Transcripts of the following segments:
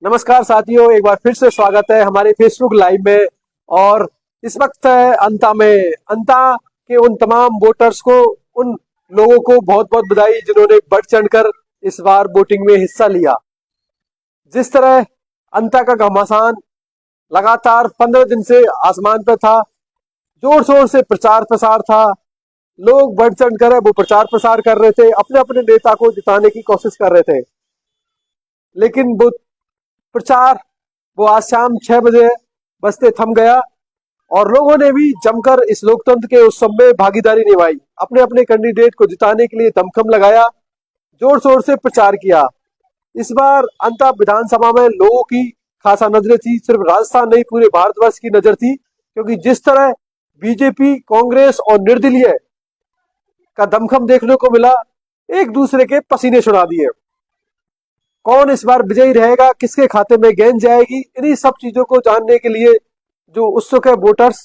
नमस्कार साथियों, एक बार फिर से स्वागत है हमारे फेसबुक लाइव में। और इस वक्त है अंता में। अंता के उन तमाम वोटर्स को, उन लोगों को बहुत बहुत बधाई जिन्होंने बढ़ चढ़कर इस बार वोटिंग में हिस्सा लिया। जिस तरह अंता का घमासान लगातार 15 दिन से आसमान पर था, जोर शोर से प्रचार प्रसार था, लोग बढ़ चढ़कर वो प्रचार प्रसार कर रहे थे, अपने अपने नेता को जिताने की कोशिश कर रहे थे। लेकिन वो प्रचार वो आज शाम 6 बजे बजते थम गया और लोगों ने भी जमकर इस लोकतंत्र के उत्सव में भागीदारी निभाई, अपने अपने कैंडिडेट को जिताने के लिए दमखम लगाया, जोर शोर से प्रचार किया। इस बार अंता विधानसभा में लोगों की खासा नजरें थी, सिर्फ राजस्थान नहीं पूरे भारतवर्ष की नजर थी, क्योंकि जिस तरह बीजेपी, कांग्रेस और निर्दलीय का दमखम देखने को मिला, एक दूसरे के पसीने छुड़ा दिए। कौन इस बार विजयी रहेगा, किसके खाते में गेंद जाएगी, इन्हीं सब चीजों को जानने के लिए जो उत्सुक है वोटर्स,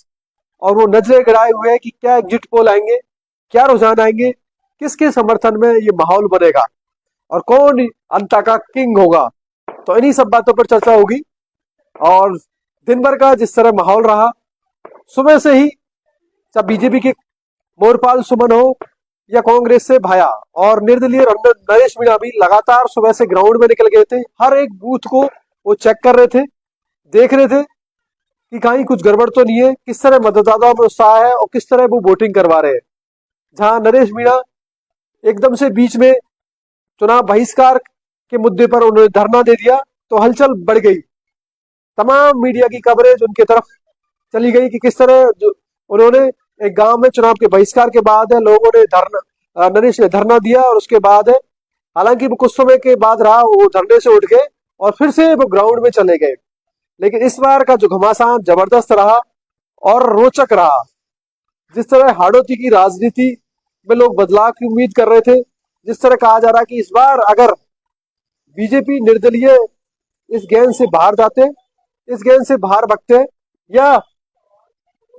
और वो नजरें गड़ाए हुए हैं कि क्या एग्जिट पोल आएंगे, क्या रुझान आएंगे, किसके समर्थन में ये माहौल बनेगा और कौन अंता का किंग होगा। तो इन्हीं सब बातों पर चर्चा होगी। और दिन भर का जिस तरह माहौल रहा, सुबह से ही चाहे बीजेपी के मोरपाल सुमन हो या कांग्रेस से भाया और निर्दलीय नरेश मीणा भी लगातार सुबह से ग्राउंड में निकल गए थे। हर एक बूथ को वो चेक कर रहे थे, देख रहे थे कि कहीं कुछ गड़बड़ तो नहीं है, किस तरह मतदाताओं में उत्साह है और किस तरह वो वोटिंग करवा रहे हैं। जहां नरेश मीणा एकदम से बीच में चुनाव बहिष्कार के मुद्दे पर उन्होंने धरना दे दिया तो हलचल बढ़ गई। तमाम मीडिया की कवरेज उनके तरफ चली गई कि किस तरह उन्होंने एक गांव में चुनाव के बहिष्कार के बाद है लोगों ने नरेश ने धरना दिया और उसके बाद है, हालांकि वो कुछ समय के बाद रहा, वो धरने से उठ गए और फिर से वो ग्राउंड में चले गए। लेकिन इस बार का जो घमासान जबरदस्त रहा और रोचक रहा। जिस तरह हाड़ौती की राजनीति में लोग बदलाव की उम्मीद कर रहे थे, जिस तरह कहा जा रहा कि इस बार अगर बीजेपी निर्दलीय इस गेंद से बाहर जाते, इस गेंद से बाहर भगते या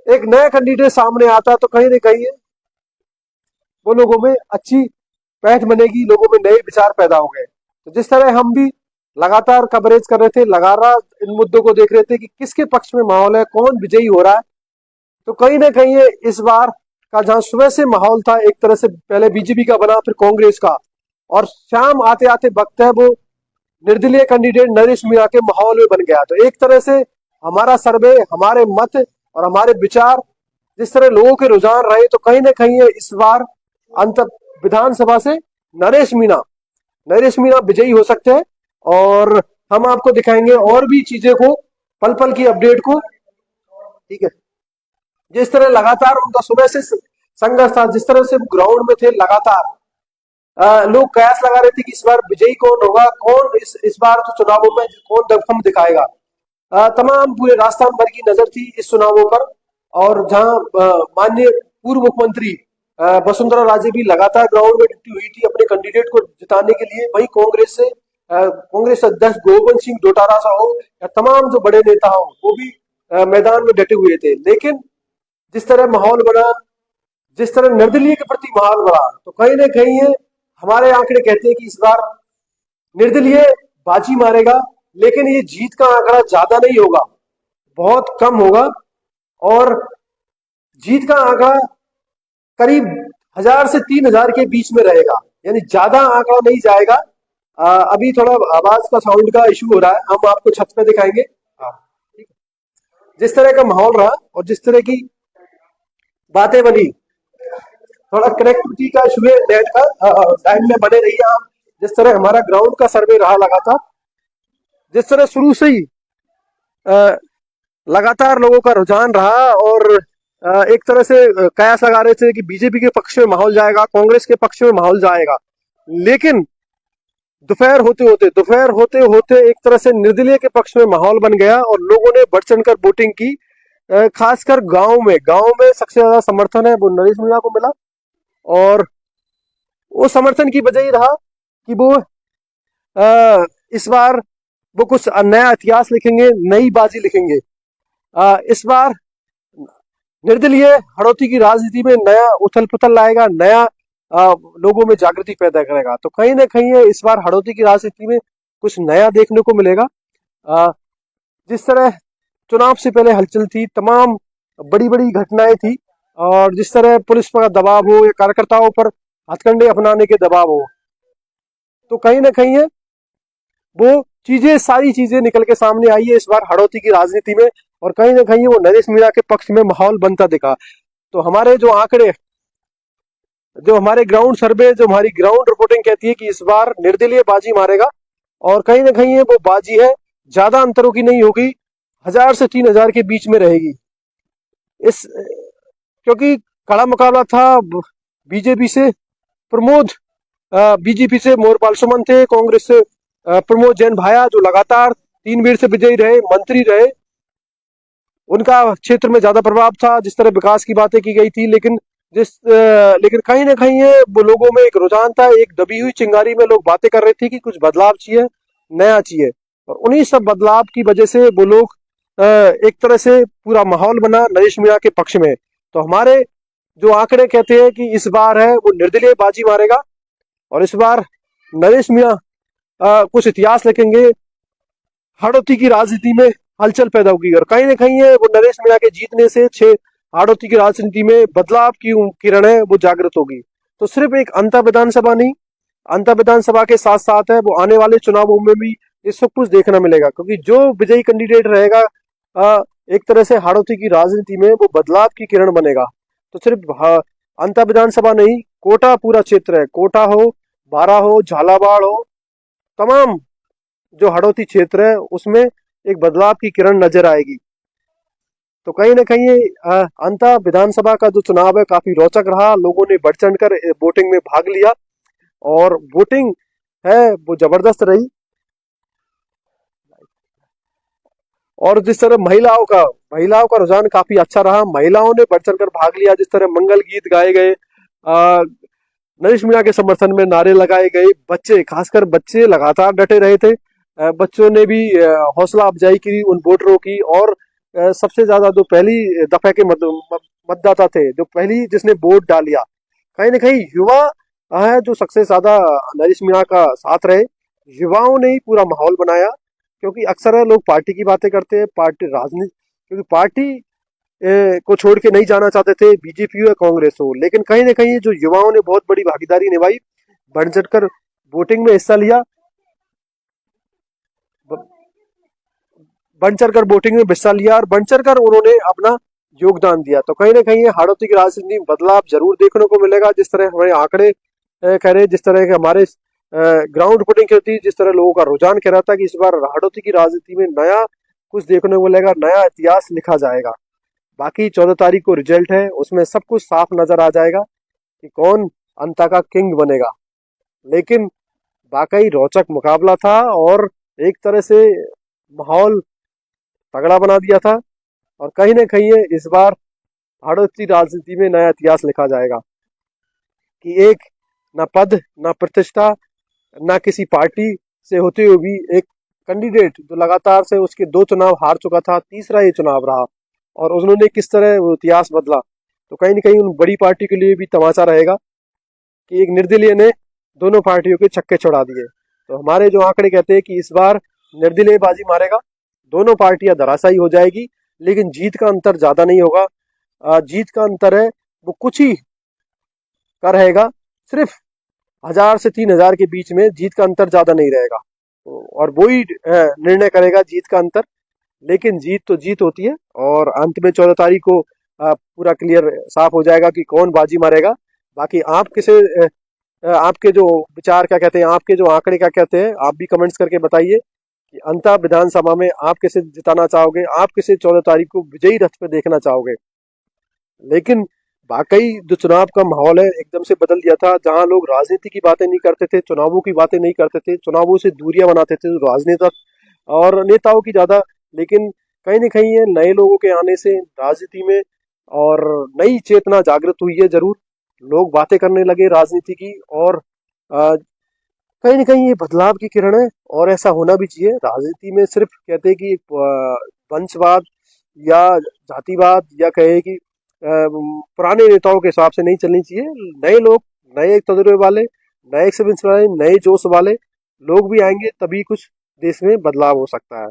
एक नया कैंडिडेट सामने आता तो कहीं ना कहीं वो लोगों में अच्छी पैठ बनेगी, लोगों में नए विचार पैदा हो गए। तो जिस तरह हम भी लगातार कवरेज कर रहे थे, लगातार इन मुद्दों को देख रहे थे कि किसके पक्ष में माहौल है, कौन विजयी हो रहा है, तो कहीं ना कहीं इस बार का जहां सुबह से माहौल था एक तरह से, पहले बीजेपी का बना फिर कांग्रेस का, और शाम आते आते वक्त है वो निर्दलीय कैंडिडेट नरेश मीणा के माहौल में बन गया। तो एक तरह से हमारा सर्वे, हमारे मत और हमारे विचार, जिस तरह लोगों के रुझान रहे, तो कहीं ना कहीं इस बार अंत विधानसभा से नरेश मीणा विजयी हो सकते हैं। और हम आपको दिखाएंगे और भी चीजें को, पल पल की अपडेट को। ठीक है, जिस तरह लगातार उनका सुबह से संघर्ष था, जिस तरह से ग्राउंड में थे लगातार, लोग कयास लगा रहे थे कि इस बार विजयी कौन होगा, कौन इस बार तो चुनावों में कौन दमखम दिखाएगा। तमाम पूरे राजस्थान भर की नजर थी इस चुनावों पर। और जहां माननीय पूर्व मुख्यमंत्री वसुंधरा राजे भी लगातार ग्राउंड में डटी हुई थी अपने कैंडिडेट को जिताने के लिए। वहीं कांग्रेस अध्यक्ष गोविंद सिंह डोटारा सा हो या तमाम जो बड़े नेता हो, वो भी मैदान में डटे हुए थे। लेकिन जिस तरह माहौल बना, जिस तरह निर्दलीय के प्रति माहौल बना, तो कहीं ना कहीं हमारे आंकड़े कहते हैं कि इस बार निर्दलीय बाजी मारेगा। लेकिन ये जीत का आंकड़ा ज्यादा नहीं होगा, बहुत कम होगा, और जीत का आंकड़ा करीब 1000 से 3000 के बीच में रहेगा, यानी ज्यादा आंकड़ा नहीं जाएगा। अभी थोड़ा आवाज का, साउंड का इशू हो रहा है, हम आपको छत पे दिखाएंगे। ठीक है, जिस तरह का माहौल रहा और जिस तरह की बातें बनी, थोड़ा कनेक्टिविटी का इशू है नेट का, टाइम में बने रहिए आप। जिस तरह हमारा ग्राउंड का सर्वे रहा लगातार, जिस तरह शुरू से ही लगातार लोगों का रुझान रहा और एक तरह से कयास लगा रहे थे कि बीजेपी के पक्ष में माहौल जाएगा, कांग्रेस के पक्ष में माहौल जाएगा। लेकिन दोपहर होते होते एक तरह से निर्दलीय के पक्ष में माहौल बन गया और लोगों ने बढ़ चढ़कर वोटिंग की। खासकर गांव में सबसे ज्यादा समर्थन है वो नरेश मीणा को मिला, और वो समर्थन की वजह ही रहा कि वो इस बार वो कुछ नया इतिहास लिखेंगे, नई बाजी लिखेंगे। इस बार निर्दलीय हड़ौती की राजनीति में नया उथल पुथल लाएगा, नया लोगों में जागृति पैदा करेगा। तो कहीं ना कहीं इस बार हड़ौती की राजनीति में कुछ नया देखने को मिलेगा। जिस तरह चुनाव से पहले हलचल थी, तमाम बड़ी बड़ी घटनाएं थी, और जिस तरह पुलिस पर दबाव हो या कार्यकर्ताओं पर हथकंडे अपनाने के दबाव हो, तो कहीं ना कहीं है वो चीजें, सारी चीजें निकल के सामने आई है इस बार हाड़ौती की राजनीति में, और कहीं ना कहीं वो नरेश मीणा के पक्ष में माहौल बनता दिखा। तो हमारे जो आंकड़े, जो हमारे ग्राउंड सर्वे, जो हमारी ग्राउंड रिपोर्टिंग कहती है कि इस बार निर्दलीय बाजी मारेगा, और कहीं ना कहीं वो बाजी है ज्यादा अंतरों की नहीं होगी, 1000 से 3000 के बीच में रहेगी। इस क्योंकि कड़ा मुकाबला था बीजेपी से प्रमोद, बीजेपी से मोरपाल सुमन थे, कांग्रेस से प्रमोद जैन भाया, जो लगातार 3 बार से विजयी रहे, मंत्री रहे, उनका क्षेत्र में ज्यादा प्रभाव था, जिस तरह विकास की बातें की गई थी। लेकिन कहीं ना कहीं है वो लोगों में एक रुझान था, एक दबी हुई चिंगारी में लोग बातें कर रहे थे कि कुछ बदलाव चाहिए, नया चाहिए, और उन्हीं सब बदलाव की वजह से वो लोग एक तरह से पूरा माहौल बना नरेश मीणा के पक्ष में। तो हमारे जो आंकड़े कहते हैं कि इस बार है वो निर्दलीय बाजी मारेगा, और इस बार नरेश मीणा कुछ इतिहास लिखेंगे, हाड़ौती की राजनीति में हलचल पैदा होगी, और कहीं ना कहीं है वो नरेश मीणा के जीतने से हाड़ौती की राजनीति में बदलाव की किरण है वो जागृत होगी। तो सिर्फ एक अंता विधानसभा नहीं, अंता विधानसभा के साथ साथ है वो आने वाले चुनावों में भी ये सब कुछ देखना मिलेगा, क्योंकि जो विजयी कैंडिडेट रहेगा एक तरह से हाड़ौती की राजनीति में वो बदलाव की किरण बनेगा। तो सिर्फ अंता विधानसभा नहीं, कोटा पूरा क्षेत्र है, कोटा हो, बारा हो, झालावाड़ हो, तमाम जो हाड़ौती क्षेत्र है उसमें एक बदलाव की किरण नजर आएगी। तो कहीं ना कहीं अंता विधानसभा का जो चुनाव है काफी रोचक रहा, लोगों ने बढ़ चढ़कर वोटिंग में भाग लिया, और वोटिंग है वो जबरदस्त रही। और जिस तरह महिलाओं का रुझान काफी अच्छा रहा, महिलाओं ने बढ़ चढ़कर भाग लिया, जिस तरह मंगल गीत गाए गए, नरेश मीणा के समर्थन में नारे लगाए गए, बच्चे, खासकर बच्चे लगातार डटे रहे थे, बच्चों ने भी हौसला अफजाई की उन वोटरों की, और सबसे ज्यादा जो पहली दफे के मतदाता थे, जो पहली जिसने वोट डालिया, कहीं ना कहीं युवा है जो सबसे ज्यादा नरेश मीणा का साथ रहे। युवाओं ने ही पूरा माहौल बनाया, क्योंकि अक्सर है लोग पार्टी की बातें करते हैं, पार्टी राजनीति, क्योंकि पार्टी को छोड़ के नहीं जाना चाहते थे, बीजेपी हो या कांग्रेस हो, लेकिन कहीं ना कहीं जो युवाओं ने बहुत बड़ी भागीदारी निभाई, बढ़ चढ़कर वोटिंग में हिस्सा लिया, बढ़ चढ़कर वोटिंग में हिस्सा लिया, और बढ़ चढ़कर उन्होंने अपना योगदान दिया। तो कहीं ना कहीं हाड़ौती की राजनीति में बदलाव जरूर देखने को मिलेगा, जिस तरह हमारे आंकड़े कह रहे, जिस तरह के हमारे ग्राउंड रिपोर्टिंग होती, जिस तरह लोगों का रुझान कह रहा था कि इस बार हाड़ौती की राजनीति में नया कुछ देखने को मिलेगा, नया इतिहास लिखा जाएगा। बाकी 14 तारीख को रिजल्ट है, उसमें सब कुछ साफ नजर आ जाएगा कि कौन अंता का किंग बनेगा। लेकिन वाकई रोचक मुकाबला था, और एक तरह से माहौल तगड़ा बना दिया था, और कहीं ना कहीं इस बार हाड़ौती राजनीति में नया इतिहास लिखा जाएगा कि एक न पद, न प्रतिष्ठा, न किसी पार्टी से होते हुए भी एक कैंडिडेट जो लगातार से उसके 2 चुनाव हार चुका था, तीसरा ये चुनाव रहा, और उन्होंने किस तरह वो इतिहास बदला। तो कहीं ना कहीं उन बड़ी पार्टी के लिए भी तमाचा रहेगा कि एक निर्दलीय ने दोनों पार्टियों के छक्के छुड़ा दिए। तो हमारे जो आंकड़े कहते हैं कि इस बार निर्दलीय बाजी मारेगा, दोनों पार्टियां धराशायी हो जाएगी, लेकिन जीत का अंतर ज्यादा नहीं होगा। जीत का अंतर है वो कुछ ही का रहेगा, सिर्फ 1000 से 3000 के बीच में, जीत का अंतर ज्यादा नहीं रहेगा, और वही निर्णय करेगा जीत का अंतर। लेकिन जीत तो जीत होती है, और अंत में 14 तारीख को पूरा क्लियर साफ हो जाएगा कि कौन बाजी मारेगा। बाकी आप आपके जो विचार क्या कहते हैं, आपके जो आंकड़े क्या कहते हैं, आप भी कमेंट्स करके बताइए कि अंता विधानसभा में आप किसे जिताना चाहोगे, आप किसे 14 तारीख को विजयी रथ पे देखना चाहोगे। लेकिन वाकई जो चुनाव का माहौल है एकदम से बदल दिया था, जहां लोग राजनीति की बातें नहीं करते थे, चुनावों की बातें नहीं करते थे, चुनावों से दूरियां बनाते थे राजनेता और नेताओं की ज्यादा। लेकिन कहीं ना कहीं ये नए लोगों के आने से राजनीति में और नई चेतना जागृत हुई है, जरूर लोग बातें करने लगे राजनीति की, और कहीं ना कहीं ये बदलाव की किरण है, और ऐसा होना भी चाहिए। राजनीति में सिर्फ कहते हैं कि वंशवाद या जातिवाद या कहे कि पुराने नेताओं के हिसाब से नहीं चलनी चाहिए। नए लोग, नए तजुर्बे वाले, नए एक्सपीरियंस वाले, नए जोश वाले लोग भी आएंगे, तभी कुछ देश में बदलाव हो सकता है।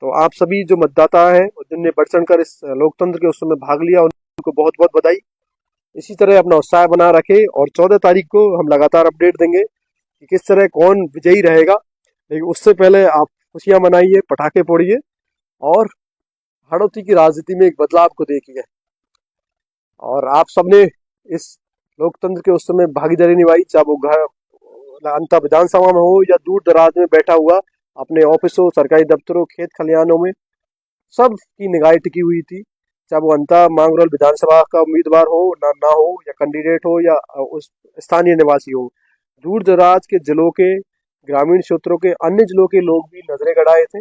तो आप सभी जो मतदाता है और जिनने बढ़ चढ़कर इस लोकतंत्र के उत्सव में भाग लिया, उनको बहुत बहुत बधाई। इसी तरह अपना उत्साह बना रखे और 14 तारीख को हम लगातार अपडेट देंगे कि किस तरह कौन विजयी रहेगा। लेकिन उससे पहले आप खुशियां मनाइए, पटाखे फोड़िए और हाड़ौती की राजनीति में एक बदलाव को देखिए। और आप सबने इस लोकतंत्र के उत्सव में भागीदारी निभाई, चाहे वो घर अंतर विधानसभा में हो या दूर दराज में बैठा हुआ अपने ऑफिसों, सरकारी दफ्तरों, खेत खलिहानों में, सब की निगाहें टिकी हुई थी। चाहे वो अंता मांगरोल विधानसभा का उम्मीदवार हो ना हो, या कैंडिडेट हो, या उस स्थानीय निवासी हो, दूर दराज के जिलों के, ग्रामीण क्षेत्रों के, अन्य जिलों के लोग भी नजरें गड़ाए थे।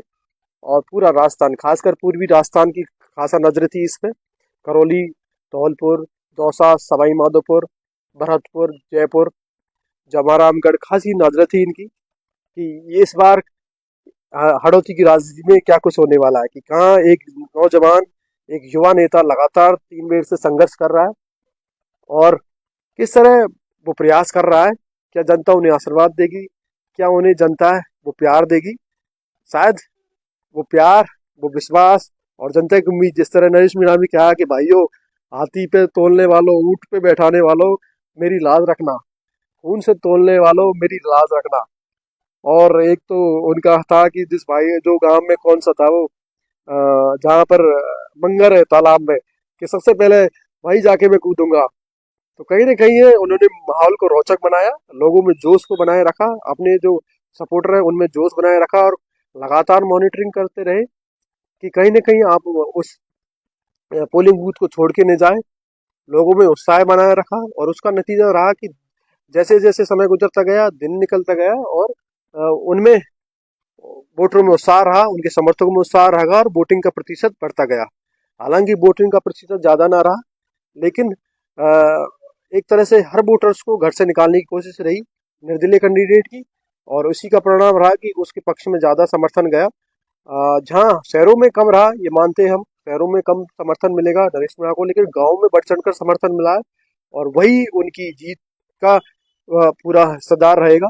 और पूरा राजस्थान, खासकर पूर्वी राजस्थान की खासा नजर थी इसमें। करौली, धौलपुर, दौसा, सवाई माधोपुर, भरतपुर, जयपुर, जवारामगढ़, खासी नजर थी इनकी कि ये इस बार हाड़ौती की राजनीति में क्या कुछ होने वाला है, कि कहाँ एक नौजवान, एक युवा नेता लगातार 3 बार से संघर्ष कर रहा है और किस तरह वो प्रयास कर रहा है। क्या जनता उन्हें आशीर्वाद देगी, क्या उन्हें जनता है वो प्यार देगी? शायद वो प्यार, वो विश्वास और जनता की उम्मीद, जिस तरह नरेश मीणा ने कहा कि भाइयों, हाथी पे तोलने वालों, ऊंट पे बैठाने वालों, मेरी लाज रखना, खून से तोलने वालों, मेरी लाज रखना। और एक तो उनका था कि जिस भाई जो गांव में कौन सा था वो, जहाँ पर मंगर है तालाब में, कि सबसे पहले वहीं जाके मैं कूदूंगा। तो कहीं ना कहीं उन्होंने माहौल को रोचक बनाया, लोगों में जोश को बनाए रखा, अपने जो सपोर्टर है उनमें जोश बनाए रखा और लगातार मॉनिटरिंग करते रहे कि कहीं ना कहीं आप उस पोलिंग बूथ को छोड़ के नहीं जाए। लोगों में उत्साह बनाए रखा और उसका नतीजा रहा कि जैसे जैसे समय गुजरता गया, दिन निकलता गया और उनमें वोटरों में उत्साह रहा, उनके समर्थकों में उत्साह रहा और वोटिंग का प्रतिशत बढ़ता गया। हालांकि वोटिंग का प्रतिशत ज्यादा ना रहा, लेकिन एक तरह से हर वोटर्स को घर से निकालने की कोशिश रही निर्दलीय कैंडिडेट की, और उसी का परिणाम रहा कि उसके पक्ष में ज्यादा समर्थन गया। जहाँ शहरों में कम रहा, ये मानते हैं हम, शहरों में कम समर्थन मिलेगा नरेश मीणा को, लेकिन गाँव में बढ़ चढ़कर समर्थन मिला है और वही उनकी जीत का पूरा हिस्सेदार रहेगा।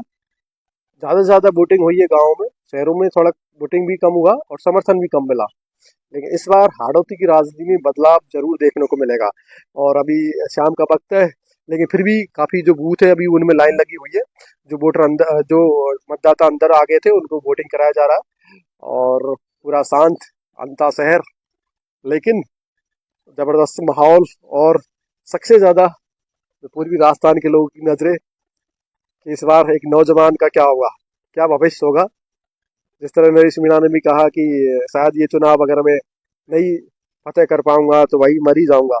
ज्यादा से ज्यादा वोटिंग हुई है गाँव में, शहरों में थोड़ा वोटिंग भी कम हुआ और समर्थन भी कम मिला। लेकिन इस बार हाड़ौती की राजनीति में बदलाव जरूर देखने को मिलेगा। और अभी शाम का वक्त है, लेकिन फिर भी काफी जो बूथ है अभी उनमें लाइन लगी हुई है। जो वोटर अंदर, जो मतदाता अंदर आ गए थे, उनको वोटिंग कराया जा रहा है और पूरा शांत अंता शहर, लेकिन जबरदस्त माहौल। और सबसे ज्यादा जो पूर्वी राजस्थान के लोगों की नजरें कि इस बार एक नौजवान का क्या होगा, क्या भविष्य होगा। जिस तरह नरेश मीणा ने भी कहा कि शायद ये चुनाव अगर मैं नहीं फतेह कर पाऊंगा तो वही मर ही जाऊंगा,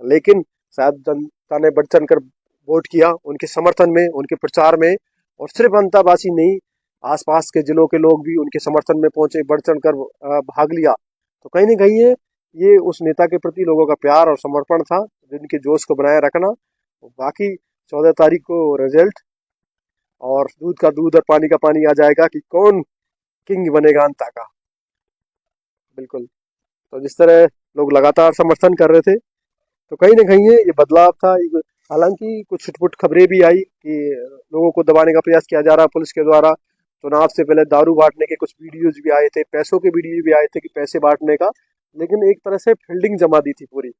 लेकिन शायद जनता ने बढ़ चढ़ कर वोट किया उनके समर्थन में, उनके प्रचार में। और सिर्फ अंतावासी नहीं, आसपास के जिलों के लोग भी उनके समर्थन में पहुंचे, बढ़ चढ़ कर भाग लिया। तो कहीं ना कहीं ये उस नेता के प्रति लोगों का प्यार और समर्पण था, जिनके जोश को बनाए रखना। बाकी 14 तारीख को रिजल्ट और दूध का दूध और पानी का पानी आ जाएगा कि कौन किंग बनेगा अंता का। बिल्कुल। तो जिस तरह लोग लगातार समर्थन कर रहे थे, तो कहीं ना कहीं ये बदलाव था। हालांकि कुछ छुटपुट खबरें भी आई कि लोगों को दबाने का प्रयास किया जा रहा पुलिस के द्वारा। चुनाव से पहले दारू बांटने के कुछ वीडियोज भी आए थे, पैसों के वीडियो भी आए थे कि पैसे बांटने का, लेकिन एक तरह से फील्डिंग जमा दी थी पूरी।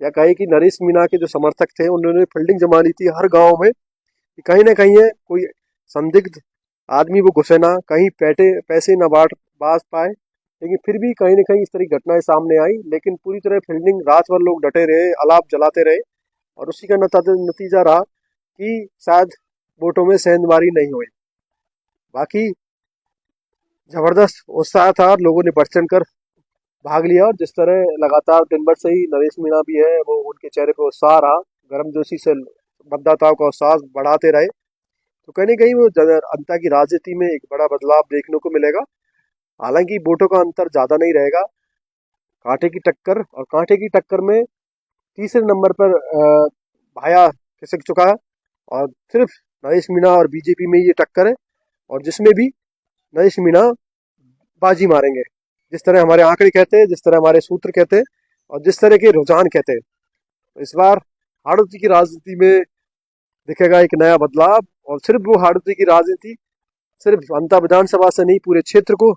या कहे कि नरेश मीणा के जो समर्थक थे उन्होंने फील्डिंग जमा दी थी हर गाँव में कि कहीं ना कहीं कोई संदिग्ध आदमी वो घुसे ना, कहीं पैसे ना बांट पाए। लेकिन फिर भी कहीं ना कहीं इस तरह की घटनाएं सामने आई, लेकिन पूरी तरह फील्डिंग, रात भर लोग डटे रहे, अलाप जलाते रहे और उसी का नतीजा रहा कि शायद वोटों में सेंधमारी नहीं हुई। बाकी जबरदस्त उत्साह था, लोगों ने बढ़ चढ़ कर भाग लिया। और जिस तरह लगातार दिन भर से ही नरेश मीणा भी है, वो उनके चेहरे पर उत्साह रहा, गर्मजोशी से मतदाताओं का उत्साह बढ़ाते रहे। तो कहीं ना कहीं वो अंता की राजनीति में एक बड़ा बदलाव देखने को मिलेगा। हालांकि वोटों का अंतर ज्यादा नहीं रहेगा, कांटे की टक्कर, और कांटे की टक्कर में तीसरे नंबर पर भाया खिसक चुका है और सिर्फ नरेश मीणा और बीजेपी में ये टक्कर है, और जिसमें भी नरेश मीणा बाजी मारेंगे, जिस तरह हमारे आंकड़े कहते हैं, जिस तरह हमारे सूत्र कहते हैं और जिस तरह के रुझान कहते हैं। तो इस बार हाड़ौती की राजनीति में दिखेगा एक नया बदलाव। और सिर्फ वो हाड़ौती की राजनीति सिर्फ अंता विधानसभा से नहीं, पूरे क्षेत्र को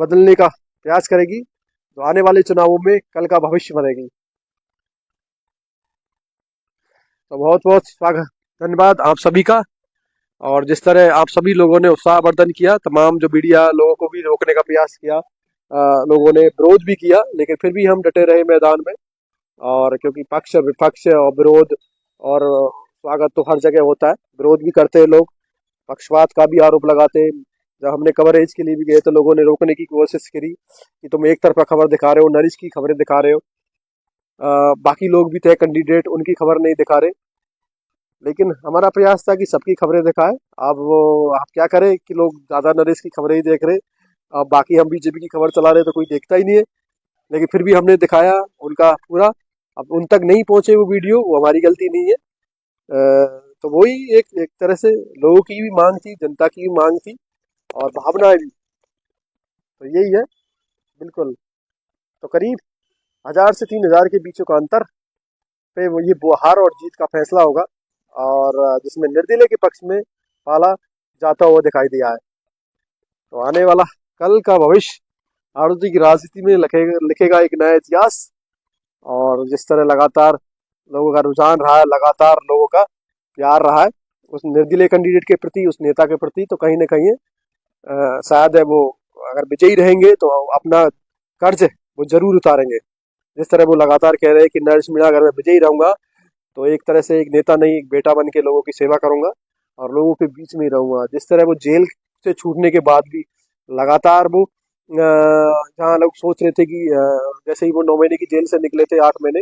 बदलने का प्रयास करेगी तो आने वाले चुनावों में कल का भविष्य बनेगी। तो बहुत बहुत स्वागत, धन्यवाद आप सभी का। और जिस तरह आप सभी लोगों ने उत्साहवर्धन किया, तमाम जो मीडिया लोगों को भी रोकने का प्रयास किया, लोगों ने विरोध भी किया, लेकिन फिर भी हम डटे रहे मैदान में। और क्योंकि पक्ष विपक्ष और विरोध और स्वागत तो हर जगह होता है, विरोध भी करते हैं लोग, पक्षपात का भी आरोप लगाते हैं। जब हमने कवरेज के लिए भी गए तो लोगों ने रोकने की कोशिश करी कि तुम एक तरफा खबर दिखा रहे हो, नरिश की खबरें दिखा रहे हो, बाकी लोग भी थे कैंडिडेट, उनकी खबर नहीं दिखा रहे। लेकिन हमारा प्रयास था कि सबकी खबरें दिखाएं। अब वो आप क्या करें कि लोग ज़्यादा नरेश की खबरें ही देख रहे, अब बाकी हम बीजेपी की खबर चला रहे तो कोई देखता ही नहीं है। लेकिन फिर भी हमने दिखाया उनका पूरा। अब उन तक नहीं पहुंचे वो वीडियो, वो हमारी गलती नहीं है। तो वही एक एक तरह से लोगों की भी मांग थी, जनता की भी मांग थी और भावनाएं भी। तो यही है बिल्कुल। तो करीब 1000 से 3000 के बीच का अंतर पे वो ये हार और जीत का फैसला होगा, और जिसमें निर्दलीय के पक्ष में पाला जाता हुआ दिखाई दिया है। तो आने वाला कल का भविष्य आड़ोती की राजनीति में लिखेगा एक नया इतिहास। और जिस तरह लगातार लोगों का रुझान रहा है, लगातार लोगों का प्यार रहा है उस निर्दलीय कैंडिडेट के प्रति, उस नेता के प्रति, तो कहीं ना कहीं शायद है वो अगर विजयी रहेंगे तो अपना कर्ज वो जरूर उतारेंगे। जिस तरह वो लगातार कह रहे हैं कि नरेश मीणा अगर मैं विजयी रहूंगा तो एक तरह से एक नेता नहीं, एक बेटा बन के लोगों की सेवा करूंगा और लोगों के बीच में ही रहूंगा। जिस तरह वो जेल से छूटने के बाद भी लगातार वो जहाँ लोग सोच रहे थे कि जैसे ही वो 9 महीने की जेल से निकले थे, 8 महीने,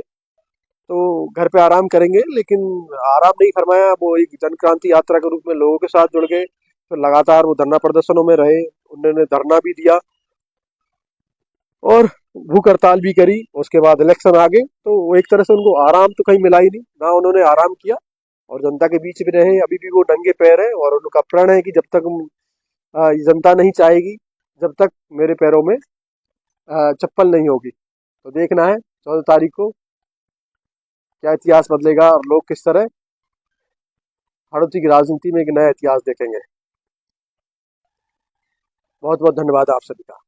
तो घर पे आराम करेंगे, लेकिन आराम नहीं फरमाया। वो एक जन क्रांति यात्रा के रूप में लोगों के साथ जुड़ गए, फिर लगातार वो धरना प्रदर्शनों में रहे, उन्होंने धरना भी दिया और भूख हड़ताल भी करी। उसके बाद इलेक्शन आ गए, तो वो एक तरह से उनको आराम तो कहीं मिला ही नहीं, ना उन्होंने आराम किया और जनता के बीच में रहे। अभी भी वो नंगे पैर है और उनका प्रण है कि जब तक जनता नहीं चाहेगी, जब तक मेरे पैरों में चप्पल नहीं होगी। तो देखना है 14 तारीख को क्या इतिहास बदलेगा और लोग किस तरह हाड़ौती की राजनीति में एक नया इतिहास देखेंगे। बहुत बहुत धन्यवाद आप सभी का।